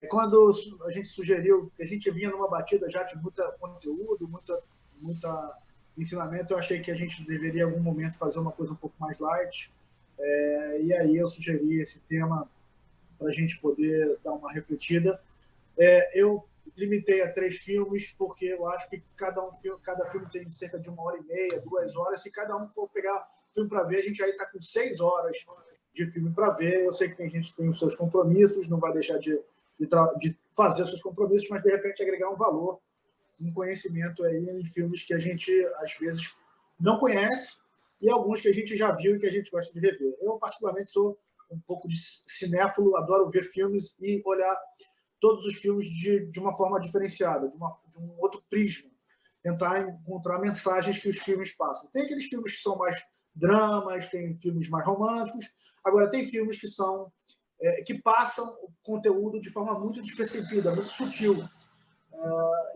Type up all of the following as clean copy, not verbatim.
Quando a gente sugeriu, a gente vinha numa batida já de muito conteúdo, muita ensinamento, eu achei que a gente deveria, em algum momento, fazer uma coisa um pouco mais light. E aí eu sugeri esse tema para a gente poder dar uma refletida. Eu limitei a 3 filmes, porque eu acho que cada filme tem cerca de 1h30, 2 horas. Se cada um for pegar filme para ver, a gente aí está com 6 horas de filme para ver. Eu sei que tem gente que tem os seus compromissos, não vai deixar de fazer seus compromissos, mas de repente agregar um valor, um conhecimento aí em filmes que a gente às vezes não conhece e alguns que a gente já viu e que a gente gosta de rever. Eu particularmente sou um pouco de cinéfilo, adoro ver filmes e olhar todos os filmes de uma forma diferenciada, de um outro prisma, tentar encontrar mensagens que os filmes passam. Tem aqueles filmes que são mais dramas, tem filmes mais românticos, agora tem filmes que passam o conteúdo de forma muito despercebida, muito sutil,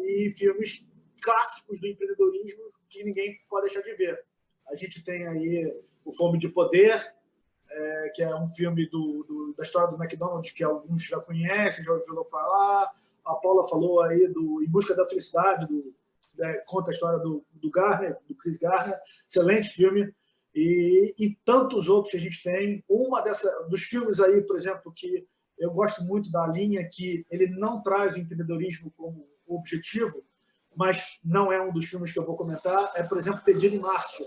e filmes clássicos do empreendedorismo que ninguém pode deixar de ver. A gente tem aí o Fome de Poder, que é um filme da história do McDonald's, que alguns já conhecem, já ouviram falar. A Paula falou aí do Em Busca da Felicidade, conta a história do Garner, do Chris Garner, excelente filme. E tantos outros que a gente tem. Dos filmes aí, por exemplo, que eu gosto muito da linha, que ele não traz o empreendedorismo como objetivo, mas não é um dos filmes que eu vou comentar, é, por exemplo, Perdido em Marte,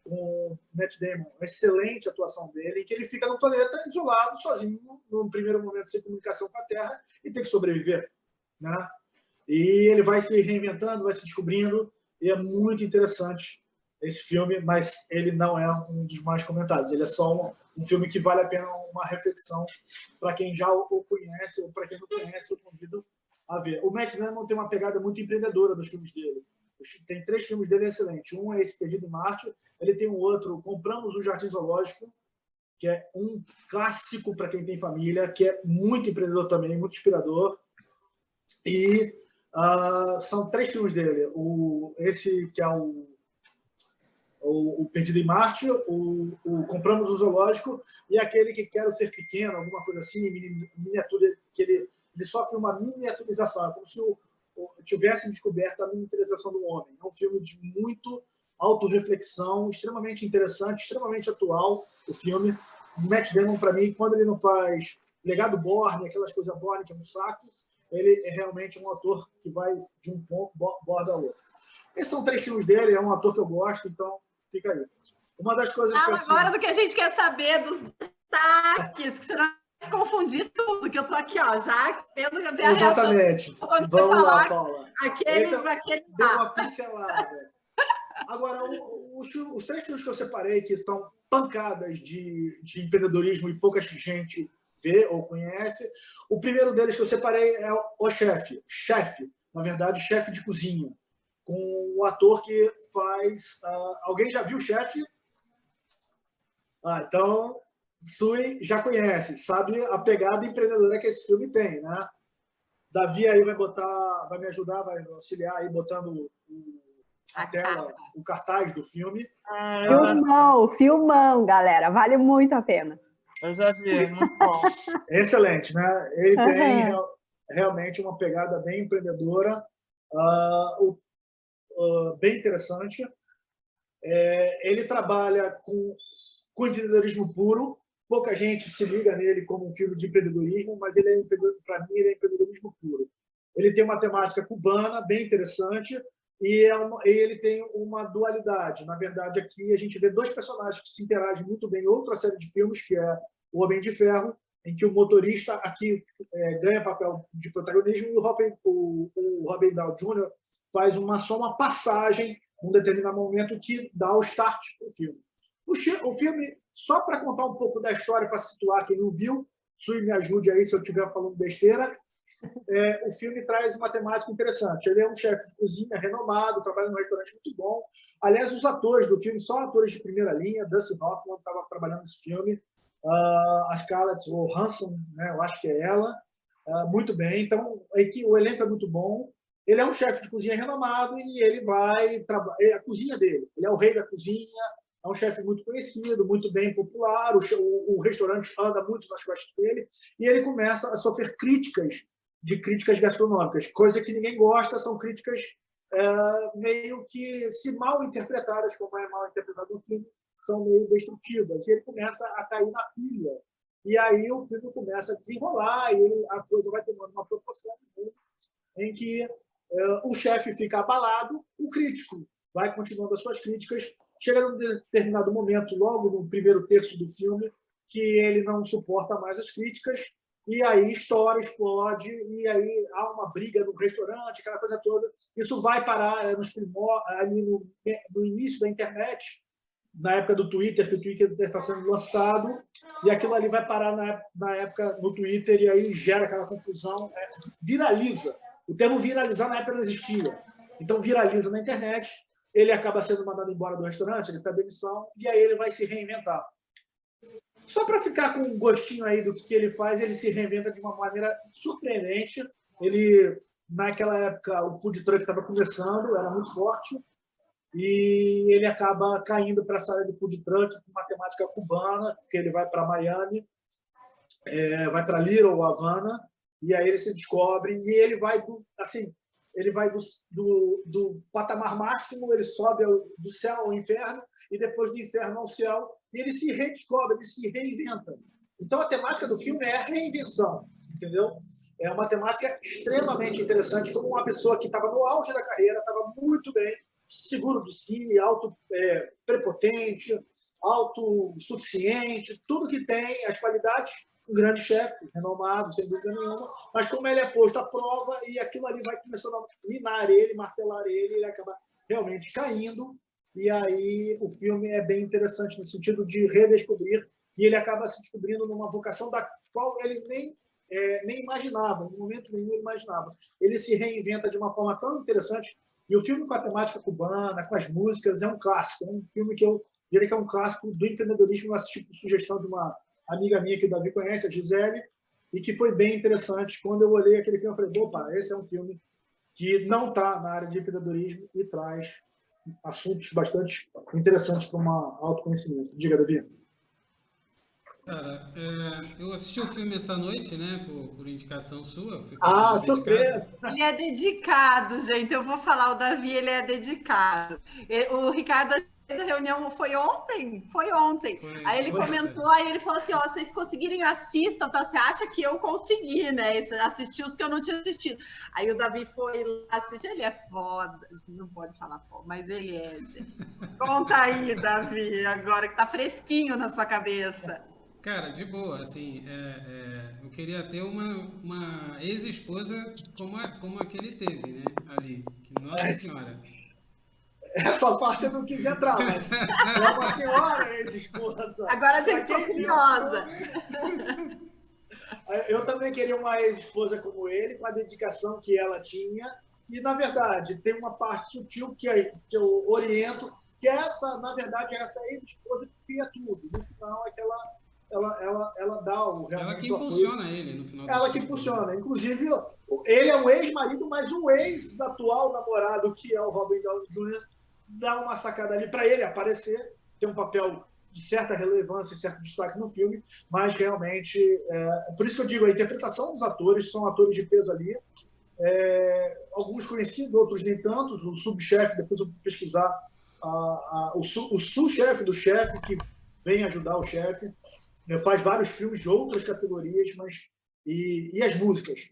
com o Matt Damon, uma excelente atuação dele, em que ele fica no planeta isolado, sozinho, num primeiro momento sem comunicação com a Terra, e tem que sobreviver, né? E ele vai se reinventando, vai se descobrindo, e é muito interessante esse filme, mas ele não é um dos mais comentados. Ele é só um filme que vale a pena uma reflexão para quem já o conhece, ou para quem não conhece, eu convido a ver. O Matt Damon tem uma pegada muito empreendedora dos filmes dele. Tem 3 filmes dele excelentes. Um é esse Perdido em Marte, ele tem um outro, Compramos um Jardim Zoológico, que é um clássico para quem tem família, que é muito empreendedor também, muito inspirador. E são 3 filmes dele. Esse que é o Perdido em Marte, o Compramos um Zoológico, e aquele que Quero Ser Pequeno, alguma coisa assim, miniatura, que ele sofre uma miniaturização, é como se tivessem descoberto a miniaturização do homem. É um filme de muito autorreflexão, extremamente interessante, extremamente atual, o filme. O Matt Damon, para mim, quando ele não faz Legado Borne, aquelas coisas Borne que é um saco, ele é realmente um ator que vai de um ponto borda ao outro. Esses são 3 filmes dele, é um ator que eu gosto, então fica aí. Uma das coisas Fala que assim... agora do que a gente quer saber, dos destaques, que você não vai confundir tudo, que eu tô aqui, ó, já vendo a Exatamente. Vamos lá, Paula. Aquele deu uma pincelada. Agora, os 3 filmes que eu separei, que são pancadas de empreendedorismo e pouca gente vê ou conhece, o primeiro deles que eu separei é O Chefe. Na verdade, chefe de cozinha, com o ator que faz... alguém já viu o Chefe? Então, Sui já conhece, sabe a pegada empreendedora que esse filme tem, né? Davi aí vai me ajudar, vai auxiliar aí botando a tela, o cartaz do filme. Filmão, galera, vale muito a pena. Eu já vi, muito bom. Excelente, né? Ele tem realmente uma pegada bem empreendedora, bem interessante. Ele trabalha com empreendedorismo puro. Pouca gente se liga nele como um filme de empreendedorismo, mas para mim, ele é empreendedorismo puro. Ele tem uma temática cubana bem interessante e ele tem uma dualidade. Na verdade, aqui a gente vê 2 personagens que se interagem muito bem. Outra série de filmes, que é O Homem de Ferro, em que o motorista aqui ganha papel de protagonismo e o Robin Downey Jr. faz só uma passagem num determinado momento que dá o start para o filme. O filme, só para contar um pouco da história, para situar quem não viu, Sui, me ajude aí se eu estiver falando besteira, o filme traz uma temática interessante. Ele é um chefe de cozinha renomado, trabalha num restaurante muito bom. Aliás, os atores do filme são atores de primeira linha. Dustin Hoffman estava trabalhando nesse filme. A Scarlett Johansson, né, eu acho que é ela, muito bem. Então, o elenco é muito bom. Ele é um chefe de cozinha renomado e ele vai trabalhar. A cozinha dele, ele é o rei da cozinha, é um chefe muito conhecido, muito bem popular, o restaurante anda muito nas costas dele, e ele começa a sofrer críticas de críticas gastronômicas. Coisa que ninguém gosta, são críticas meio que, se mal interpretadas, como é mal interpretado no filme, são meio destrutivas. E ele começa a cair na pilha. E aí o filme começa a desenrolar e a coisa vai tomando uma proporção em que o chefe fica abalado, o crítico vai continuando as suas críticas, chega num determinado momento, logo no primeiro terço do filme, que ele não suporta mais as críticas, e aí estoura, explode, e aí há uma briga no restaurante, aquela coisa toda. Isso vai parar ali no início da internet, na época do Twitter, que o Twitter está sendo lançado, e aquilo ali vai parar na época no Twitter, e aí gera aquela confusão, viraliza. O termo viralizar na época não existia. Então, viraliza na internet, ele acaba sendo mandado embora do restaurante, ele pede demissão, e aí ele vai se reinventar. Só para ficar com um gostinho aí do que ele faz, ele se reinventa de uma maneira surpreendente. Ele, naquela época, o food truck estava começando, era muito forte, e ele acaba caindo para essa área do food truck com matemática cubana, porque ele vai para Miami, vai para Little Havana, e aí ele se descobre, e ele vai do patamar máximo, ele sobe do céu ao inferno, e depois do inferno ao céu, e ele se redescobre, ele se reinventa. Então, a temática do filme é a reinvenção, entendeu? É uma temática extremamente interessante, como uma pessoa que estava no auge da carreira, estava muito bem, seguro de si, prepotente, autossuficiente, tudo que tem, as qualidades, um grande chefe, renomado, sem dúvida nenhuma, mas como ele é posto à prova e aquilo ali vai começando a minar ele, martelar ele acaba realmente caindo, e aí o filme é bem interessante no sentido de redescobrir, e ele acaba se descobrindo numa vocação da qual ele nem imaginava, em momento nenhum ele imaginava. Ele se reinventa de uma forma tão interessante, e o filme com a temática cubana, com as músicas, é um clássico, é um filme que eu diria que é um clássico do empreendedorismo. Eu assisti por sugestão de uma amiga minha que o Davi conhece, a Gisele, e que foi bem interessante. Quando eu olhei aquele filme, eu falei, opa, esse é um filme que não está na área de empreendedorismo e traz assuntos bastante interessantes para um autoconhecimento. Diga, Davi. Cara, eu assisti o filme essa noite, né, por indicação sua. Surpresa! Ele é dedicado, gente. Eu vou falar, o Davi, ele é dedicado. O Ricardo, a reunião foi ontem? Foi ontem. Aí ele comentou, aí ele falou assim, vocês conseguirem, assistam, tá? Você acha que eu consegui, né? Assistir os que eu não tinha assistido. Aí o Davi foi lá assistir, ele é foda, não pode falar foda, mas ele é. Conta aí, Davi, agora que tá fresquinho na sua cabeça. Cara, de boa, assim, eu queria ter uma ex-esposa como a que ele teve, né, ali. Nossa Senhora. Essa parte eu não quis entrar, mas é uma senhora ex-esposa. Agora a gente ficou curiosa. Eu também queria uma ex-esposa como ele, com a dedicação que ela tinha. E, na verdade, tem uma parte sutil que eu oriento, que essa, na verdade, é essa ex-esposa que cria tudo. No final, é que ela dá o realmente. Ela que impulsiona ele no final. Ela que impulsiona. Inclusive, ele é um ex-marido, mas um ex-atual namorado, que é o Robert Downey Jr., dá uma sacada ali para ele aparecer, tem um papel de certa relevância e certo destaque no filme, mas realmente, por isso que eu digo, a interpretação dos atores, são atores de peso ali, alguns conhecidos, outros nem tantos. O subchefe, depois eu vou pesquisar, o sous-chefe do chefe, que vem ajudar o chefe, faz vários filmes de outras categorias, mas e as músicas,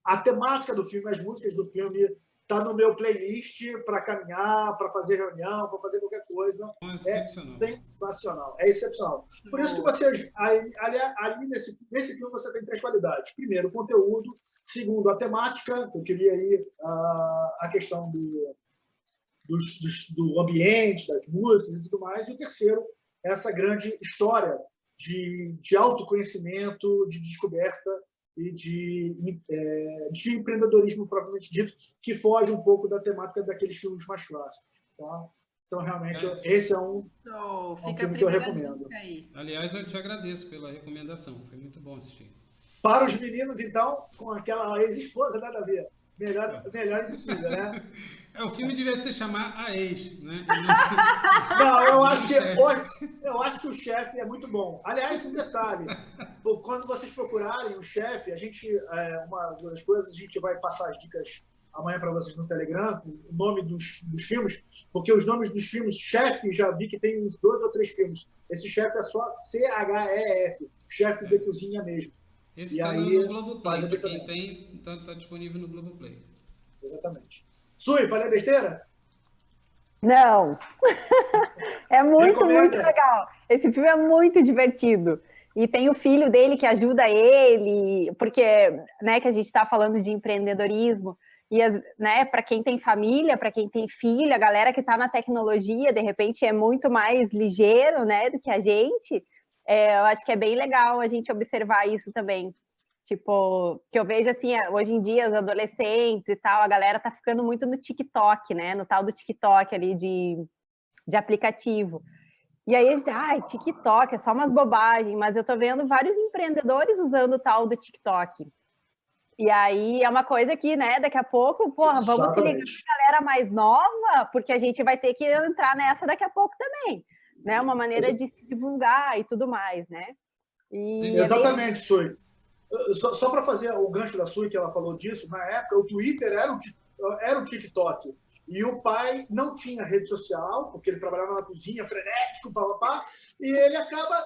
a temática do filme, as músicas do filme está no meu playlist para caminhar, para fazer reunião, para fazer qualquer coisa. É sensacional, é excepcional. Por isso que você, ali nesse filme, você tem 3 qualidades. Primeiro, o conteúdo. Segundo, a temática. Eu queria aí a questão do ambiente, das músicas e tudo mais. E o terceiro, essa grande história de autoconhecimento, de descoberta e de empreendedorismo propriamente dito, que foge um pouco da temática daqueles filmes mais clássicos. Tá? Então, realmente, esse é um filme que eu recomendo. Aliás, eu te agradeço pela recomendação. Foi muito bom assistir. Para os meninos, então, com aquela ex-esposa, né, Davi? melhor impossível, né? O filme devia se chamar A Ex, né? Não, eu acho que o chefe é muito bom. Aliás, um detalhe, quando vocês procurarem o chefe, uma das coisas, a gente vai passar as dicas amanhã para vocês no Telegram, o nome dos filmes, porque os nomes dos filmes, chefe, já vi que tem uns 2 ou 3 filmes. Esse chefe é só CHEF, chefe de cozinha mesmo. Esse está no Globoplay, para quem tem, então está disponível no Globoplay. Exatamente. Sui, falei besteira? Não. É muito Recomenda. legal. Esse filme é muito divertido. E tem o filho dele que ajuda ele, porque, né, que a gente está falando de empreendedorismo. E, né, para quem tem família, para quem tem filho, a galera que está na tecnologia, de repente, é muito mais ligeiro, né, do que a gente. Eu acho que é bem legal a gente observar isso também. Tipo, que eu vejo assim, hoje em dia, os adolescentes e tal, a galera tá ficando muito no TikTok, né? No tal do TikTok ali de aplicativo. E aí a gente, TikTok, é só umas bobagens, mas eu tô vendo vários empreendedores usando o tal do TikTok. E aí é uma coisa que, né, daqui a pouco, porra, vamos se ligar com a galera mais nova, porque a gente vai ter que entrar nessa daqui a pouco também, né? Uma maneira de se divulgar e tudo mais, né? E exatamente, Sui. Só para fazer o gancho da Sui, que ela falou disso, na época o Twitter era o TikTok. E o pai não tinha rede social, porque ele trabalhava na cozinha, frenético, papapá, e ele acaba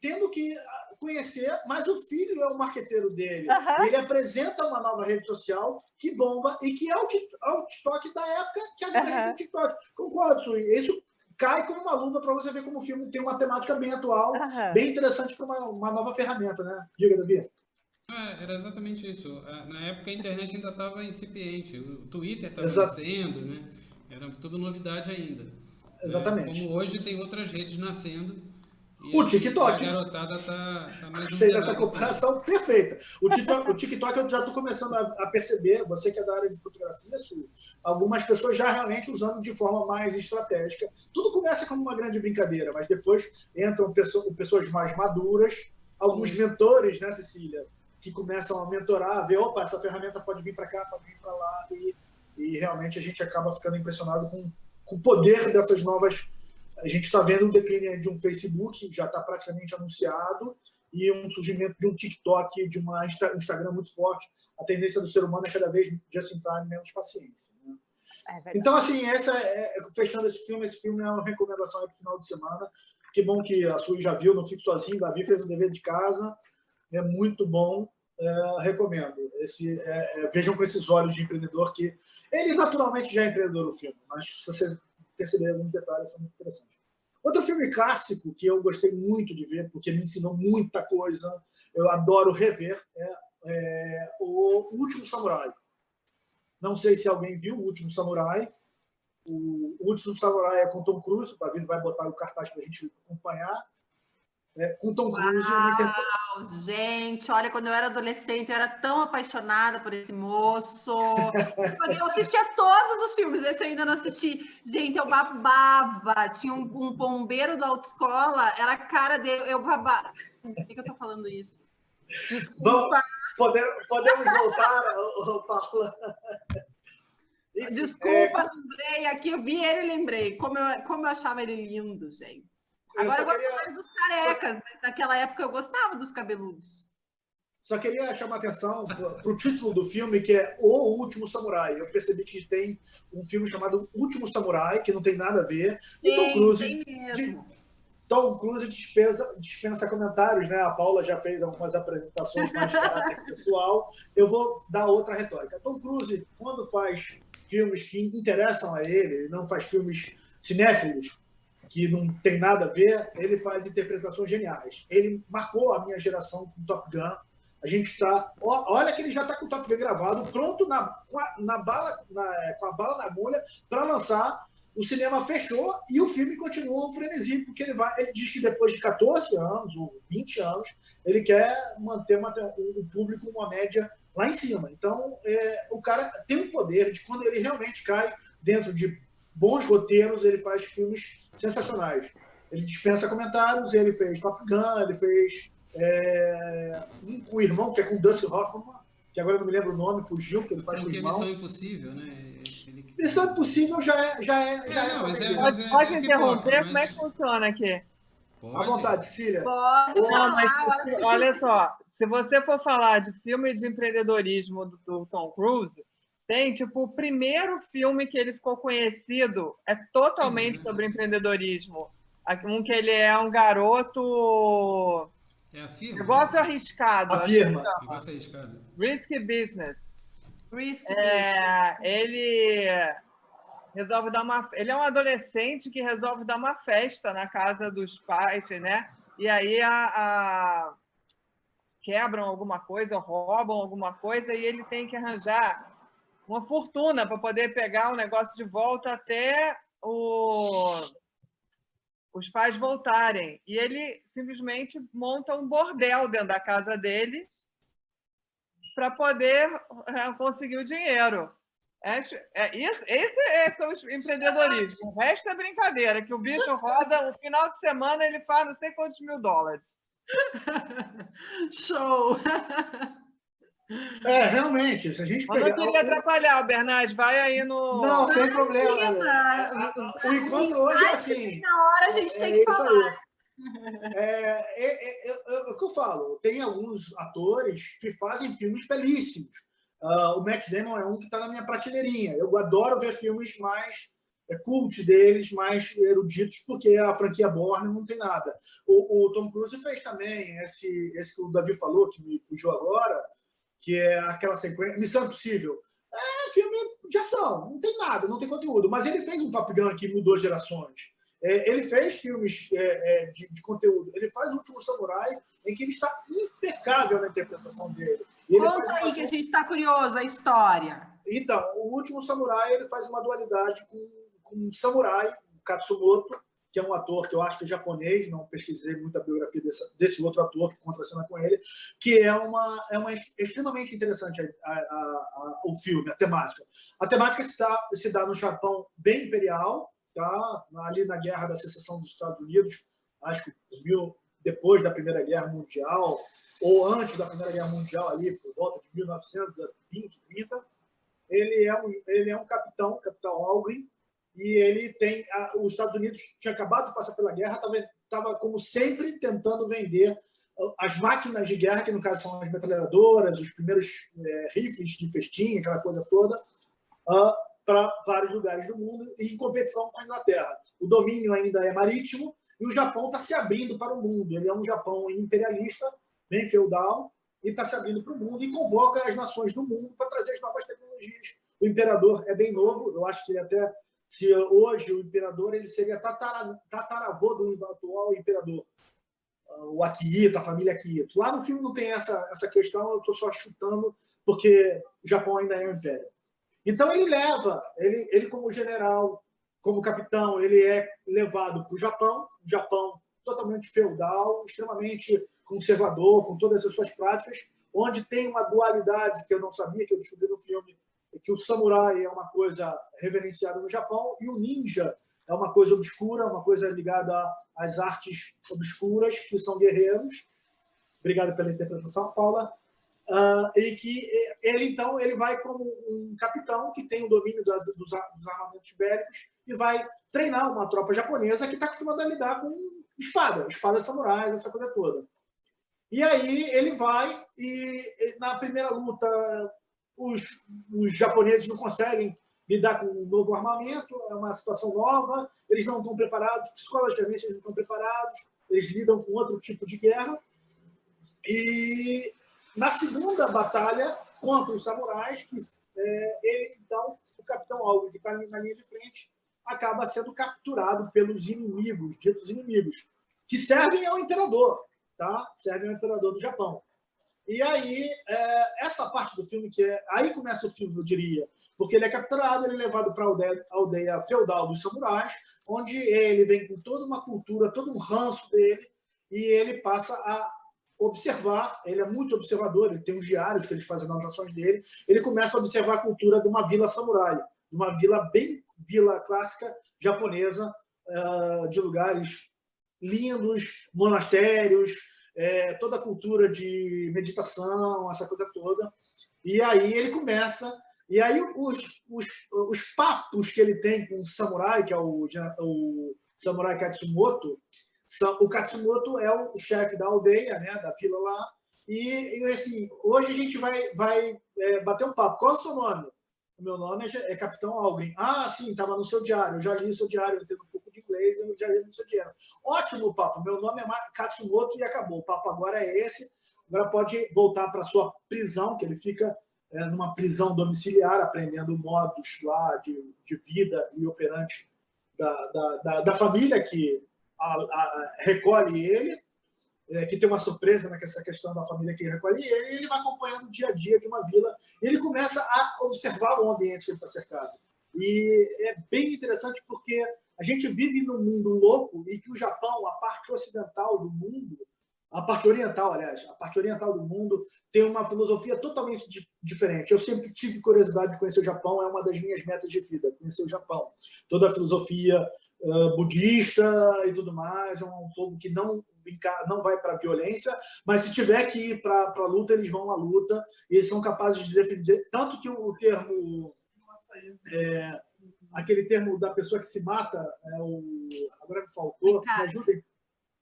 tendo que conhecer, mas o filho é o marqueteiro dele. Uhum. Ele apresenta uma nova rede social que bomba e que é o TikTok da época, que agora é o TikTok. Concordo, Sui. Isso cai como uma luva para você ver como o filme tem uma temática bem atual, bem interessante para uma nova ferramenta, né? Diga, Davi. Era exatamente isso. Na época a internet ainda estava incipiente, o Twitter estava nascendo, né? Era tudo novidade ainda. Exatamente. Como hoje tem outras redes nascendo. O TikTok. A garotada tá mais gostei dessa comparação perfeita. O TikTok eu já estou começando a perceber, você que é da área de fotografia, algumas pessoas já realmente usando de forma mais estratégica. Tudo começa como uma grande brincadeira, mas depois entram pessoas mais maduras, alguns mentores, né, Cecília, que começam a mentorar, ver, opa, essa ferramenta pode vir para cá, pode vir para lá, e realmente a gente acaba ficando impressionado com o poder dessas novas. A gente está vendo o declínio de um Facebook, já está praticamente anunciado, e um surgimento de um TikTok, de um Instagram muito forte. A tendência do ser humano é cada vez just in time, menos paciência. Né? Então, assim, fechando esse filme é uma recomendação para o final de semana. Que bom que a Sui já viu, não fico sozinho, Davi fez o dever de casa, é muito bom, recomendo. Vejam com esses olhos de empreendedor, que ele naturalmente já é empreendedor no filme, mas se você perceber alguns detalhes, são muito interessantes. Outro filme clássico que eu gostei muito de ver, porque me ensinou muita coisa, eu adoro rever, é O Último Samurai. Não sei se alguém viu O Último Samurai. O Último Samurai é com Tom Cruise, o Davi vai botar o cartaz para a gente acompanhar. Com Tom Cruise. Uau, gente, olha, quando eu era adolescente, eu era tão apaixonada por esse moço. Eu assistia todos os filmes, esse eu ainda não assisti. Gente, eu babava. Tinha um bombeiro da autoescola, era a cara dele, eu babava. Por que eu tô falando isso? Desculpa. Podemos voltar, Paula? Desculpa, lembrei aqui, eu vi ele e lembrei. Como eu achava ele lindo, gente. Agora eu gosto mais dos carecas, mas naquela época eu gostava dos cabeludos. Só queria chamar a atenção para o título do filme, que é O Último Samurai. Eu percebi que tem um filme chamado Último Samurai, que não tem nada a ver. E Tom Cruise dispensa comentários, né? A Paula já fez algumas apresentações mais de caráter pessoal. Eu vou dar outra retórica. Tom Cruise, quando faz filmes que interessam a ele, não faz filmes cinéfilos, que não tem nada a ver, ele faz interpretações geniais. Ele marcou a minha geração com Top Gun. A gente está... Olha que ele já está com o Top Gun gravado, pronto com a bala na agulha para lançar. O cinema fechou e o filme continua um frenesi, porque ele diz que depois de 14 anos ou 20 anos, ele quer manter o público uma média lá em cima. Então, o cara tem o poder de, quando ele realmente cai dentro de bons roteiros, ele faz filmes sensacionais. Ele dispensa comentários, ele fez Top Gun, ele fez com o irmão, que é com Dustin Hoffman, que agora eu não me lembro o nome, fugiu, que ele faz com o irmão. Missão Impossível, né? Missão Impossível já é. Pode interromper? Como é que funciona aqui? À vontade, Cecília. Pode. Não, mas olha só, se você for falar de filme de empreendedorismo do Tom Cruise, tem, tipo, o primeiro filme que ele ficou conhecido é totalmente sobre empreendedorismo. Um que ele é um garoto... É a firma? Negócio arriscado. A firma. Negócio arriscado. Risky Business. Risky Business. Ele resolve dar uma... Ele é um adolescente que resolve dar uma festa na casa dos pais, né? E aí quebram alguma coisa, roubam alguma coisa, e ele tem que arranjar uma fortuna para poder pegar o negócio de volta até os pais voltarem. E ele simplesmente monta um bordel dentro da casa dele para poder conseguir o dinheiro. Esse é o empreendedorismo. O resto é brincadeira, que o bicho roda, o final de semana ele faz não sei quantos mil dólares. Show! Realmente, se a gente pegar... Eu não queria atrapalhar, Bernardes, vai aí no... Não, sem problema. O encontro hoje é assim. Na hora a gente tem que falar. O que eu falo, tem alguns atores que fazem filmes belíssimos. O Matt Damon é um que está na minha prateleirinha. Eu adoro ver filmes mais cult deles, mais eruditos, porque a franquia Bourne não tem nada. O Tom Cruise fez também esse que o Davi falou, que me fugiu agora, que é aquela sequência... Missão Impossível. É filme de ação, não tem nada, não tem conteúdo. Mas ele fez um Top Gun que mudou gerações. Ele fez filmes de conteúdo. Ele faz O Último Samurai, em que ele está impecável na interpretação dele. Conta aí, que a gente está curioso, a história. Então, O Último Samurai, ele faz uma dualidade com um samurai, Katsumoto, que é um ator que eu acho que é japonês, não pesquisei muito a biografia desse outro ator que contracena com ele, que é extremamente interessante o filme, a temática. A temática se dá no Japão bem imperial, tá? Ali na Guerra da Secessão dos Estados Unidos, acho que depois da Primeira Guerra Mundial, ou antes da Primeira Guerra Mundial, ali por volta de 1920, 30, ele é um capitão Algren, e ele tem... Os Estados Unidos tinha acabado de passar pela guerra, estava, como sempre, tentando vender as máquinas de guerra, que no caso são as metralhadoras, os primeiros rifles de festim, aquela coisa toda, para vários lugares do mundo, em competição com a Inglaterra. O domínio ainda é marítimo, e o Japão está se abrindo para o mundo. Ele é um Japão imperialista, bem feudal, e está se abrindo para o mundo e convoca as nações do mundo para trazer as novas tecnologias. O imperador é bem novo, eu acho que ele até... Se hoje o imperador ele seria tataravô do atual imperador, o Akihito, a família Akihito. Lá no filme não tem essa questão, eu estou só chutando, porque o Japão ainda é um império. Então ele como general, como capitão, ele é levado para o Japão totalmente feudal, extremamente conservador, com todas as suas práticas, onde tem uma dualidade que eu não sabia, que eu descobri no filme, que o samurai é uma coisa reverenciada no Japão e o ninja é uma coisa obscura, uma coisa ligada às artes obscuras, que são guerreiros. Obrigado pela interpretação, Paula. E que ele vai como um capitão que tem o domínio dos armamentos bélicos e vai treinar uma tropa japonesa que está acostumada a lidar com espadas samurais, essa coisa toda. E aí ele vai e na primeira luta os japoneses não conseguem lidar com um novo armamento, é uma situação nova, eles não estão preparados, psicologicamente eles não estão preparados, eles lidam com outro tipo de guerra. E na segunda batalha contra os samurais, então, o capitão Algren, que está na linha de frente, acaba sendo capturado pelos inimigos, ditos inimigos, que servem ao imperador, tá? Servem ao imperador do Japão. E aí, essa parte do filme, aí começa o filme, eu diria, porque ele é capturado, ele é levado para a aldeia feudal dos samurais, onde ele vem com toda uma cultura, todo um ranço dele, e ele passa a observar, ele é muito observador, ele tem uns diários que ele faz anotações dele, ele começa a observar a cultura de uma vila samurai, de uma vila clássica japonesa, de lugares lindos, monastérios, toda a cultura de meditação, essa coisa toda. E aí ele começa... E aí os papos que ele tem com o samurai, que é o samurai Katsumoto, o Katsumoto é o chefe da aldeia, né, da vila lá, e assim, hoje a gente vai bater um papo. Qual é o seu nome? O meu nome é Capitão Algren. Ah, sim, estava no seu diário, eu já li o seu diário, eu entendo um pouco de inglês, eu já li no seu diário. Ótimo papo, meu nome é Katsumoto e acabou. O papo agora é esse, agora pode voltar para sua prisão, que ele fica numa prisão domiciliar, aprendendo modos lá de vida e operante da família que recolhe ele, que tem uma surpresa nessa questão da família que recolhe ele, e ele vai acompanhando o dia a dia de uma vila, e ele começa a observar o ambiente que ele está cercado. E é bem interessante porque a gente vive num mundo louco e que o Japão, a parte ocidental do mundo, a parte oriental, aliás, a parte oriental do mundo tem uma filosofia totalmente diferente. Eu sempre tive curiosidade de conhecer o Japão, é uma das minhas metas de vida, conhecer o Japão. Toda a filosofia budista e tudo mais, é um povo que não vai para a violência, mas se tiver que ir para a luta, eles vão à luta, e eles são capazes de defender, tanto que o termo, aquele termo da pessoa que se mata, agora me faltou, me ajudem,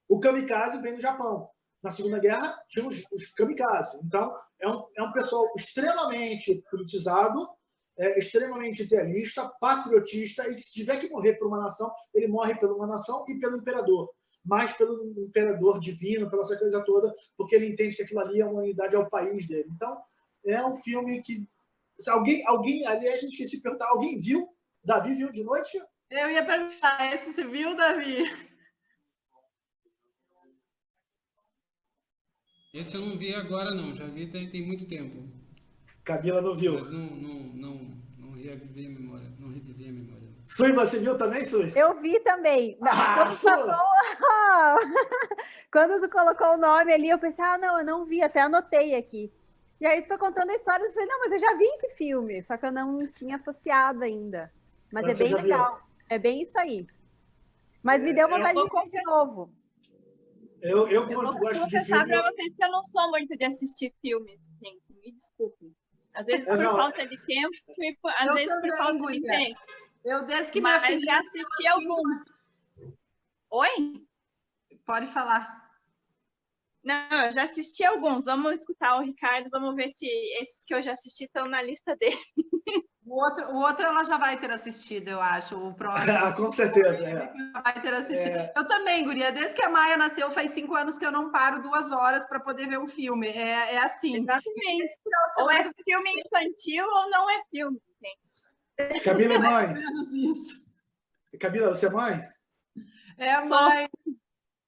o kamikaze vem do Japão. Na Segunda Guerra, tinha os kamikazes. Então, é um pessoal extremamente politizado, extremamente idealista, patriotista, e que se tiver que morrer por uma nação, ele morre por uma nação e pelo imperador. Mais pelo imperador divino, pela essa coisa toda, porque ele entende que aquilo ali é uma unidade ao país dele. Então, é um filme que... Se alguém, aliás, eu esqueci de perguntar, alguém viu? Davi viu de noite? Eu ia perguntar, esse você viu, Davi? Esse eu não vi agora, não. Já vi tem muito tempo. Camila não viu. Mas não revivi a memória. Não revivi a memória. Sui, você viu também, Sui? Eu vi também. Quando tu colocou o nome ali, eu pensei, não, eu não vi, até anotei aqui. E aí tu foi contando a história, eu falei, não, mas eu já vi esse filme, só que eu não tinha associado ainda. Mas é bem legal. Viu? É bem isso aí. Mas me deu vontade de ver de novo. Eu gosto de filme... confessar para vocês que eu não sou muito de assistir filmes, gente. Me desculpem. Às vezes por falta de tempo e às vezes por falta de interesse. Eu desde que minha filha já assisti algum. Oi? Pode falar. Não, eu já assisti alguns. Vamos escutar o Ricardo, vamos ver se esses que eu já assisti estão na lista dele. O outro ela já vai ter assistido, eu acho. O próximo. Com certeza, vai ter assistido. Eu também, guria. Desde que a Maia nasceu, faz 5 anos que eu não paro 2 horas para poder ver um filme. É assim. Exatamente. Ou é filme infantil ou não é filme, gente. Camila é mãe? Camila, você é mãe? É a mãe.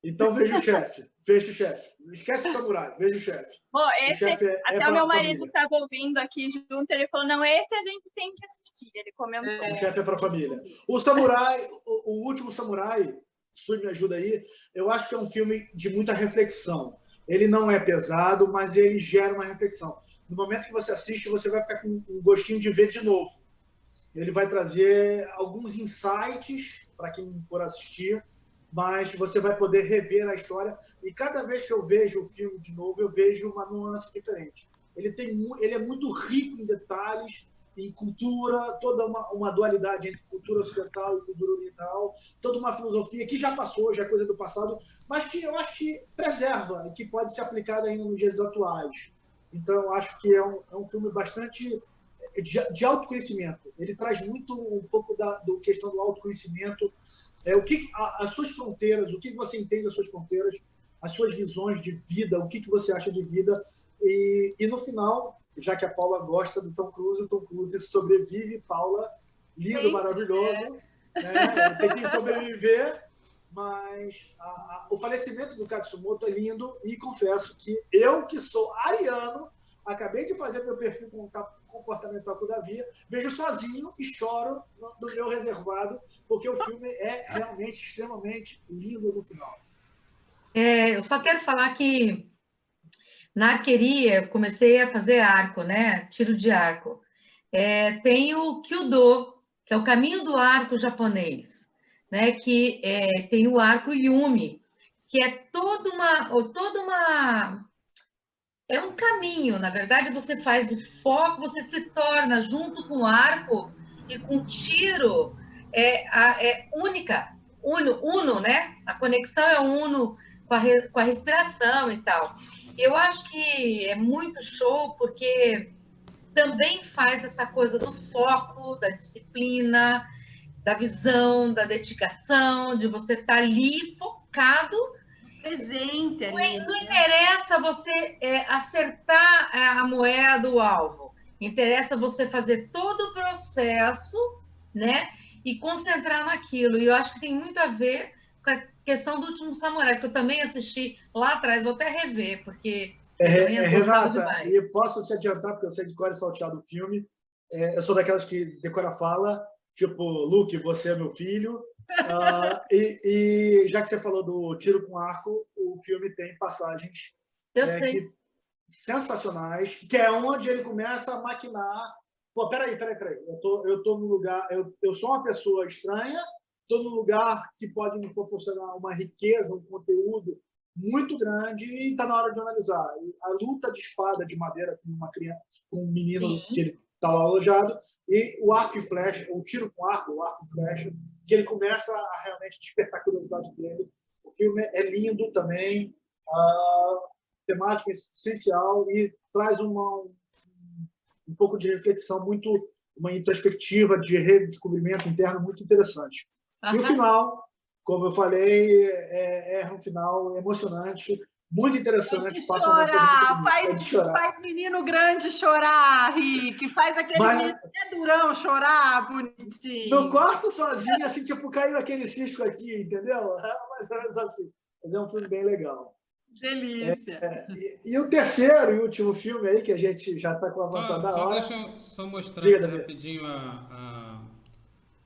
Então veja o chefe. Fecha o chefe. Esquece o samurai. Veja o chefe. Bom, esse, até o meu marido estava ouvindo aqui junto, ele falou, não, esse a gente tem que assistir. Ele comentou. O chefe é para a família. O samurai, o último samurai, Sui, me ajuda aí, eu acho que é um filme de muita reflexão. Ele não é pesado, mas ele gera uma reflexão. No momento que você assiste, você vai ficar com um gostinho de ver de novo. Ele vai trazer alguns insights para quem for assistir, mas você vai poder rever a história. E cada vez que eu vejo o filme de novo, eu vejo uma nuance diferente. Ele é muito rico em detalhes, em cultura, toda uma dualidade entre cultura ocidental e cultura oriental, toda uma filosofia que já passou, já é coisa do passado, mas que eu acho que preserva e que pode ser aplicada ainda nos dias atuais. Então, eu acho que é um filme bastante de autoconhecimento. Ele traz muito um pouco da questão do autoconhecimento, as suas fronteiras, o que você entende das suas fronteiras, as suas visões de vida, o que você acha de vida. E no final, já que a Paula gosta do Tom Cruise, o Tom Cruise sobrevive. Paula, lindo, sim, maravilhoso, né? Tem que sobreviver, mas o falecimento do Katsumoto é lindo, e confesso que eu, que sou ariano, acabei de fazer meu perfil comportamental com o Davi, vejo sozinho e choro no meu reservado, porque o filme é realmente extremamente lindo no final. Eu só quero falar que na arqueria comecei a fazer arco, né? Tiro de arco. Tem o Kyudo, que é o caminho do arco japonês, né? Que tem o arco Yumi, que é toda uma é um caminho. Na verdade, você faz o foco, você se torna, junto com o arco e com o tiro, é única. Uno, né? A conexão é uno com a respiração e tal. Eu acho que é muito show, porque também faz essa coisa do foco, da disciplina, da visão, da dedicação, de você estar ali focado. Presente ali. Não interessa você acertar a moeda, o alvo. Interessa você fazer todo o processo, né? E concentrar naquilo. E eu acho que tem muito a ver com a questão do Último Samurai, que eu também assisti lá atrás, vou até rever, porque Renata, e posso te adiantar, porque eu sei de cor e salteado o filme. Eu sou daquelas que decora fala, tipo, Luke, você é meu filho. E já que você falou do tiro com arco, o filme tem passagens sensacionais, que é onde ele começa a maquinar. Pô, peraí. Eu tô no lugar. Eu sou uma pessoa estranha, estou num lugar que pode me proporcionar uma riqueza, um conteúdo muito grande, e está na hora de analisar. A luta de espada de madeira com uma criança, com um menino que ele está lá alojado, e o arco e flecha, o tiro com arco, o arco e flecha, que ele começa a realmente despertar a curiosidade dele. O filme é lindo também, temática essencial, e traz um pouco de reflexão, uma introspectiva de redescobrimento interno muito interessante. E o final, como eu falei, é um final emocionante, muito interessante. Faz menino grande chorar, Rick. Faz aquele menino durão chorar, bonitinho. No quarto sozinho, assim, tipo, caiu aquele cisco aqui, entendeu? Mais ou menos assim. Mas é um filme bem legal. Delícia. E o terceiro e último filme aí, que a gente já está com a avançada hora. Deixa eu só mostrar rapidinho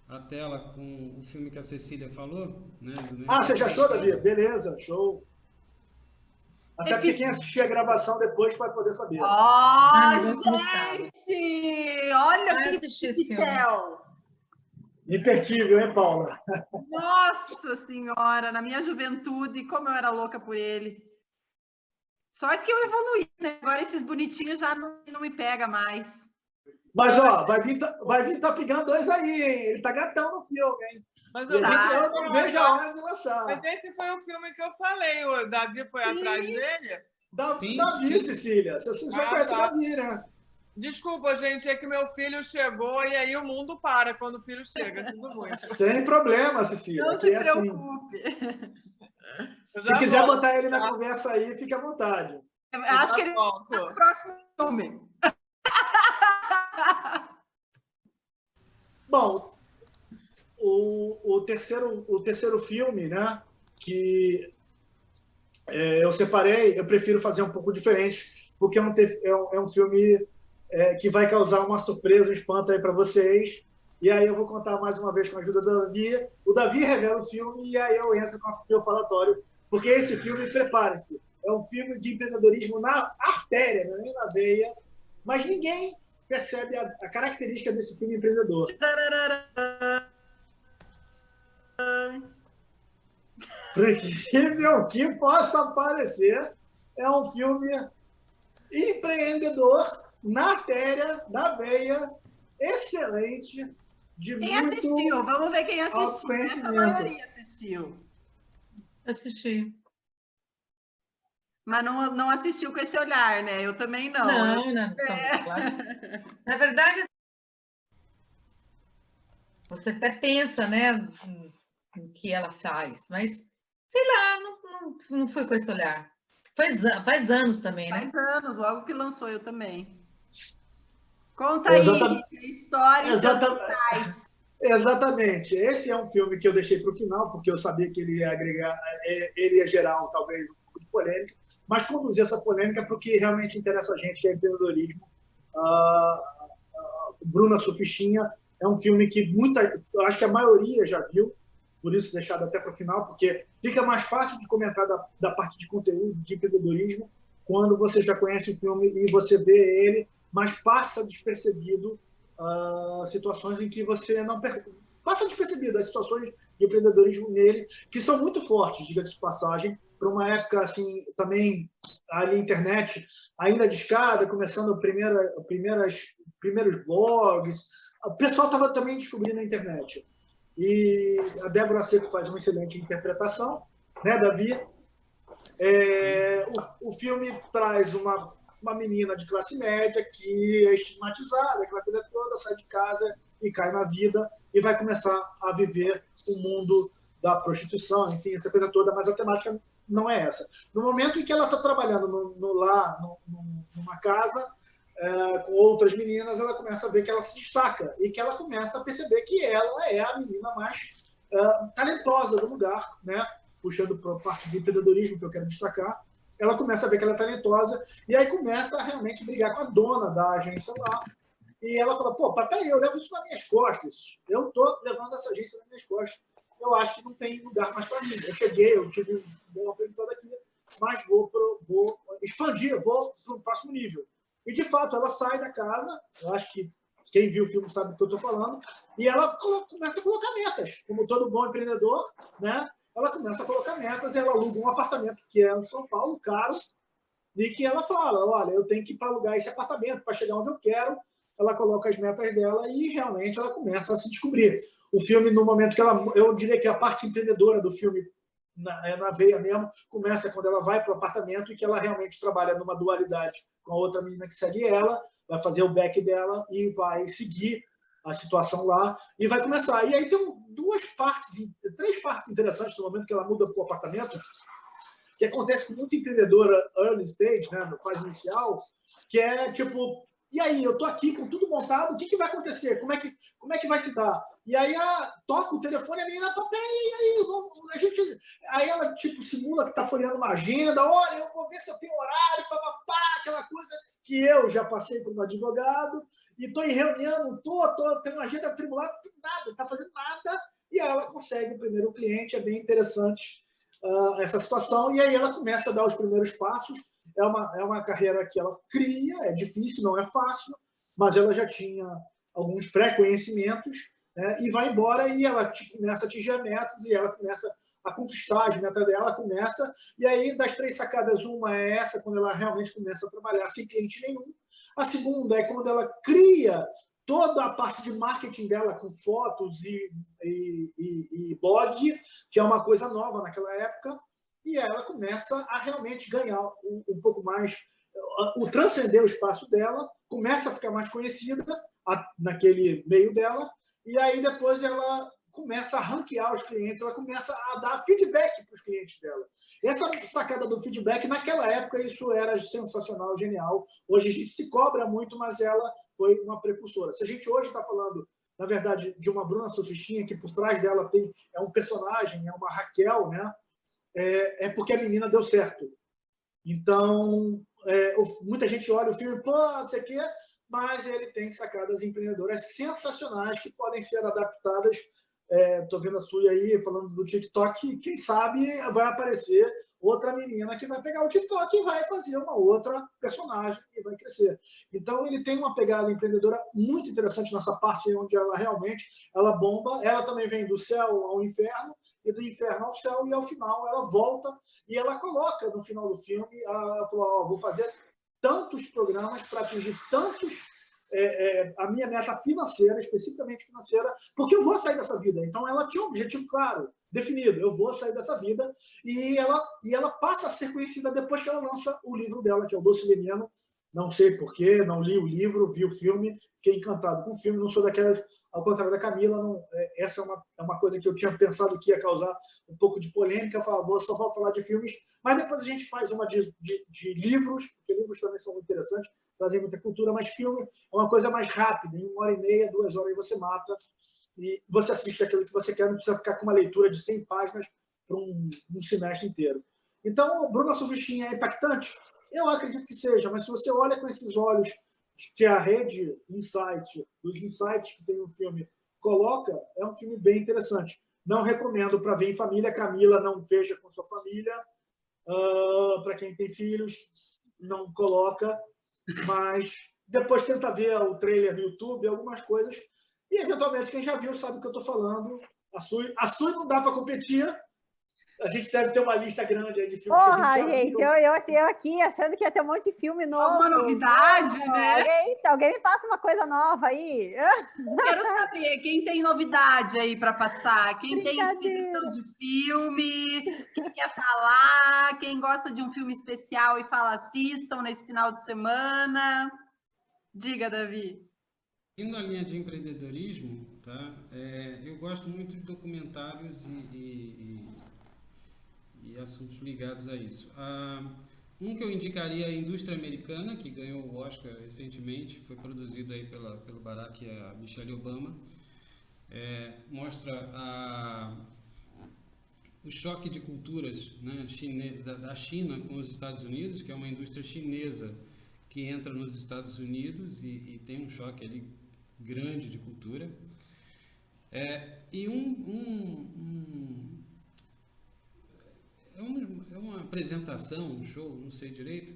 a tela com o filme que a Cecília falou. Né, você já achou, Davi? Beleza, show. Até porque quem assistir a gravação depois vai poder saber. Gente! Olha que céu! Imperdível, hein, Paula? Nossa Senhora! Na minha juventude, como eu era louca por ele. Sorte que eu evoluí, né? Agora esses bonitinhos já não me pega mais. Mas, vai vir Top Gun 2 aí, hein? Ele tá gatão no filme, hein? Mas eu não vejo a hora de lançar. Mas esse foi o filme que eu falei. O Davi foi atrás dele? Davi, Cecília. Você já conhece o Davi, né? Desculpa, gente, é que meu filho chegou e aí o mundo para quando o filho chega. Tudo muito. Sem problema, Cecília. Não se preocupe. Assim. Se quiser botar ele na conversa aí, fique à vontade. Eu acho que ele é o próximo filme. Bom, o terceiro filme, né, que eu separei, eu prefiro fazer um pouco diferente, porque é um filme que vai causar uma surpresa, um espanto aí para vocês. E aí eu vou contar mais uma vez com a ajuda do Davi. O Davi revela o filme e aí eu entro com o meu falatório, porque esse filme, preparem-se, é um filme de empreendedorismo na artéria, nem na veia, mas ninguém percebe a característica desse filme empreendedor. Por incrível que possa parecer, é um filme empreendedor na artéria, na veia, excelente, de quem muito assistiu? Vamos ver quem assistiu. A maioria assistiu. Assisti. Mas não assistiu com esse olhar, né? Eu também não. Não. Claro. Na verdade, você até pensa, né, no que ela faz, mas, sei lá, não foi com esse olhar. Faz anos também, né? Faz anos, logo que lançou eu também. Conta aí a história e seus insights. Exatamente. Esse é um filme que eu deixei para o final, porque eu sabia que ele ia agregar, ele ia gerar talvez um pouco de polêmica, mas conduzir essa polêmica para o que realmente interessa a gente, que é empreendedorismo. Bruna Surfistinha é um filme que eu acho que a maioria já viu, por isso deixado até para o final, porque fica mais fácil de comentar da parte de conteúdo, de empreendedorismo, quando você já conhece o filme e você vê ele, mas passa despercebido situações em que você não percebe. Passa despercebido as situações de empreendedorismo nele, que são muito fortes, diga-se de passagem, para uma época assim também ali internet ainda de escada, começando primeiros blogs. O pessoal estava também descobrindo a internet. E a Débora Seco faz uma excelente interpretação, né, Davi? O filme traz uma menina de classe média que é estigmatizada, aquela coisa toda, sai de casa e cai na vida e vai começar a viver o mundo da prostituição, enfim, essa coisa toda, mas a temática não é essa. No momento em que ela está trabalhando numa casa com outras meninas, ela começa a ver que ela se destaca e que ela começa a perceber que ela é a menina mais talentosa do lugar, né? Puxando para a parte de empreendedorismo que eu quero destacar. Ela começa a ver que ela é talentosa e aí começa a realmente brigar com a dona da agência lá. E ela fala, pô, peraí, eu levo isso nas minhas costas. Eu estou levando essa agência nas minhas costas. Eu acho que não tem lugar mais para mim. Eu cheguei, eu tive um bom aprendizado aqui, mas vou expandir, vou para o próximo nível. E, de fato, ela sai da casa, eu acho que quem viu o filme sabe do que eu estou falando, e ela começa a colocar metas. Como todo bom empreendedor, né? Ela começa a colocar metas, ela aluga um apartamento que é em São Paulo, caro, e que ela fala, olha, eu tenho que ir para alugar esse apartamento para chegar onde eu quero. Ela coloca as metas dela e realmente ela começa a se descobrir. O filme, no momento que eu diria que a parte empreendedora do filme, na veia mesmo, começa quando ela vai para o apartamento e que ela realmente trabalha numa dualidade com a outra menina que segue ela, vai fazer o back dela e vai seguir a situação lá e vai começar. E aí tem três partes interessantes no momento que ela muda para o apartamento, que acontece com muita empreendedora early stage, né, na fase inicial, que é tipo, e aí, eu tô aqui com tudo montado, o que vai acontecer? Como é que vai se dar? E aí toca o telefone e a menina, aí ela tipo simula que tá folheando uma agenda, olha, eu vou ver se eu tenho horário, papapá, aquela coisa que eu já passei como advogado, e tô em reunião, tenho uma agenda atribulada, nada, tá fazendo nada, e aí ela consegue o primeiro cliente, é bem interessante essa situação, e aí ela começa a dar os primeiros passos. É uma carreira que ela cria, é difícil, não é fácil, mas ela já tinha alguns pré-conhecimentos, né, e vai embora e ela começa a atingir metas e ela começa a conquistar as metas dela, e aí das 3 sacadas, uma é essa, quando ela realmente começa a trabalhar sem cliente nenhum. A segunda é quando ela cria toda a parte de marketing dela com fotos e blog, que é uma coisa nova naquela época, e ela começa a realmente ganhar um pouco mais, transcender o espaço dela, começa a ficar mais conhecida naquele meio dela, e aí depois ela começa a ranquear os clientes, ela começa a dar feedback para os clientes dela. Essa sacada do feedback, naquela época, isso era sensacional, genial. Hoje a gente se cobra muito, mas ela foi uma precursora. Se a gente hoje está falando, na verdade, de uma Bruna Surfistinha, que por trás dela é um personagem, é uma Raquel, né? É porque a menina deu certo. Então, muita gente olha o filme, pô, não sei o quê, mas ele tem sacadas empreendedoras sensacionais que podem ser adaptadas. Estou vendo a Suya aí falando do TikTok, quem sabe vai aparecer outra menina que vai pegar o TikTok e vai fazer uma outra personagem e vai crescer. Então, ele tem uma pegada empreendedora muito interessante nessa parte onde ela realmente bomba. Ela também vem do céu ao inferno, e do inferno ao céu, e ao final ela volta e ela coloca no final do filme, ela falou, vou fazer tantos programas para atingir tantos a minha meta financeira, especificamente financeira, porque eu vou sair dessa vida. Então, ela tinha um objetivo claro, definido, eu vou sair dessa vida, e ela passa a ser conhecida depois que ela lança o livro dela, que é o Doce Veneno. Não sei porquê, não li o livro, vi o filme, fiquei encantado com o filme, não sou daquelas, ao contrário da Camila, não, essa é uma coisa que eu tinha pensado que ia causar um pouco de polêmica, eu falava, só vou falar de filmes, mas depois a gente faz uma de livros, porque livros também são muito interessantes, trazem muita cultura, mas filme é uma coisa mais rápida, em 1h30, 2 horas, você mata, e você assiste aquilo que você quer, não precisa ficar com uma leitura de 100 páginas para um semestre inteiro. Então, o Bruna Surfistinha é impactante? Eu acredito que seja, mas se você olha com esses olhos que a rede Insight, os insights que tem no filme, coloca, é um filme bem interessante. Não recomendo para ver em família. Camila, não veja com sua família. Para quem tem filhos, não coloca. Mas depois tenta ver o trailer no YouTube, algumas coisas. E, eventualmente, quem já viu sabe o que eu estou falando. A Sui não dá para competir. A gente deve ter uma lista grande aí de filmes Porra, que a gente já gente, viu. eu aqui achando que ia ter um monte de filme novo. Alguma novidade, né? Alguém me passa uma coisa nova aí. Quero saber quem tem novidade aí para passar, quem tem Brincadeira. inscrição de filme, quem quer falar, quem gosta de um filme especial e fala assistam nesse final de semana. Diga, Davi. Indo na linha de empreendedorismo, tá? Eu gosto muito de documentários e assuntos ligados a isso. Um que eu indicaria é a Indústria Americana, que ganhou o Oscar recentemente, foi produzido aí pelo Barack e a Michelle Obama. Mostra o choque de culturas, né, da China com os Estados Unidos, que é uma indústria chinesa que entra nos Estados Unidos e tem um choque ali grande de cultura. E é uma apresentação, um show, não sei direito,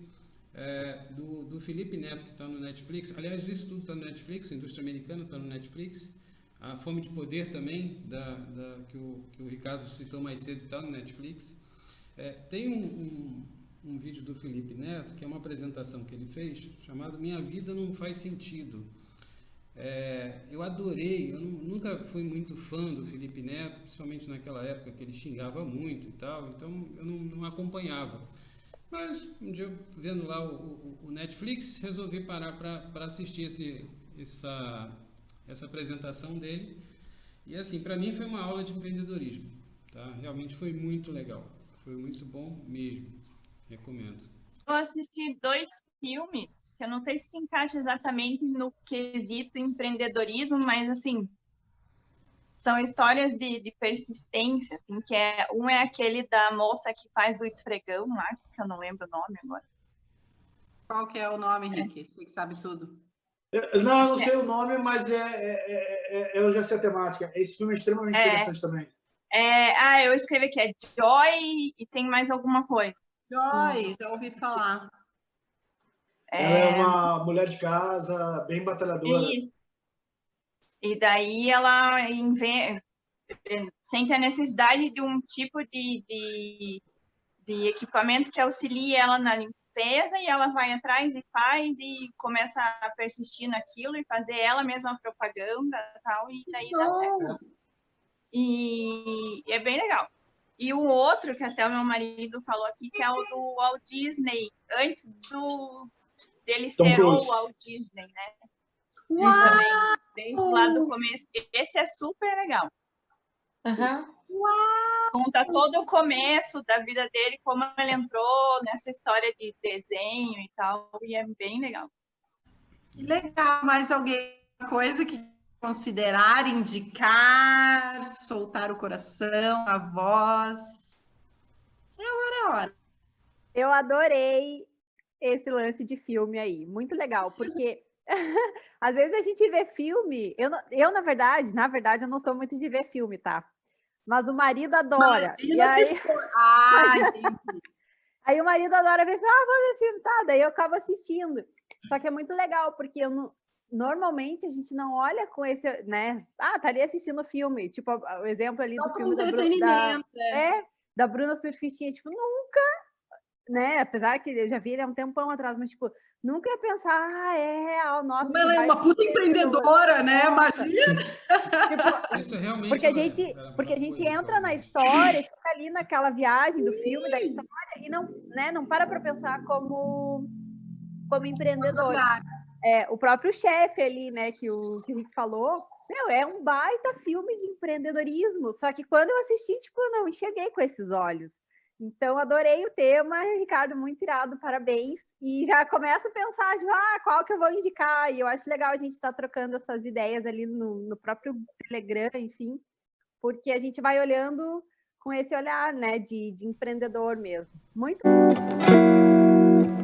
do Felipe Neto, que está no Netflix. Aliás, isso tudo está no Netflix, a Indústria Americana está no Netflix. A Fome de Poder também, que o Ricardo citou mais cedo, está no Netflix. Tem um vídeo do Felipe Neto, que é uma apresentação que ele fez, chamado Minha Vida Não Faz Sentido. Eu adorei, eu nunca fui muito fã do Felipe Neto, principalmente naquela época que ele xingava muito e tal, então eu não acompanhava. Mas um dia, vendo lá o Netflix, resolvi parar para assistir essa apresentação dele. E assim, para mim foi uma aula de empreendedorismo, tá? Realmente foi muito legal, foi muito bom mesmo, recomendo. Eu assisti 2 filmes que eu não sei se se encaixa exatamente no quesito empreendedorismo, mas assim, são histórias de persistência, assim, um é aquele da moça que faz o esfregão lá, que eu não lembro o nome agora. Qual que é o nome, Henrique? Você que sabe tudo. Eu não sei o nome, mas eu já sei a temática. Esse filme é extremamente interessante também. Eu escrevi aqui, é Joy e tem mais alguma coisa. Joy, já ouvi falar. Ela é uma mulher de casa, bem batalhadora. Isso. E daí ela sente a necessidade de um tipo de equipamento que auxilie ela na limpeza, e ela vai atrás e faz e começa a persistir naquilo e fazer ela mesma a propaganda e tal, e daí dá certo. E é bem legal. E o outro, que até o meu marido falou aqui, que é o do Walt Disney, antes dele ser o Walt Disney, né? Uau! Também, desde lá do começo. Esse é super legal. Uau! Conta todo o começo da vida dele, como ele entrou nessa história de desenho e tal, e é bem legal. Que legal. Mais alguma coisa que considerar, indicar, soltar o coração, a voz? Agora é a hora. Eu adorei esse lance de filme aí, muito legal, porque às vezes a gente vê filme, eu na verdade, eu não sou muito de ver filme, tá? Mas o marido adora. E aí... aí o marido adora ver filme, vou ver filme, tá? Daí eu acabo assistindo. Só que é muito legal, porque normalmente a gente não olha com esse, né? Tá ali assistindo filme, tipo o exemplo ali do filme da Bruna Surfistinha, tipo, nunca, né? Apesar que eu já vi ele há um tempão atrás, mas tipo, nunca ia pensar, é real, nossa. Como ela é uma puta empreendedora, né? Imagina! Tipo, isso realmente porque a gente entra na história, fica ali naquela viagem do filme, da história, e não para pensar como empreendedor. O próprio chefe ali, né, que o Rick falou, é um baita filme de empreendedorismo, só que quando eu assisti, tipo, eu não enxerguei com esses olhos. Então, adorei o tema, Ricardo, muito irado, parabéns. E já começo a pensar, tipo, qual que eu vou indicar? E eu acho legal a gente estar trocando essas ideias ali no próprio Telegram, enfim, porque a gente vai olhando com esse olhar, né, de empreendedor mesmo. Muito bom.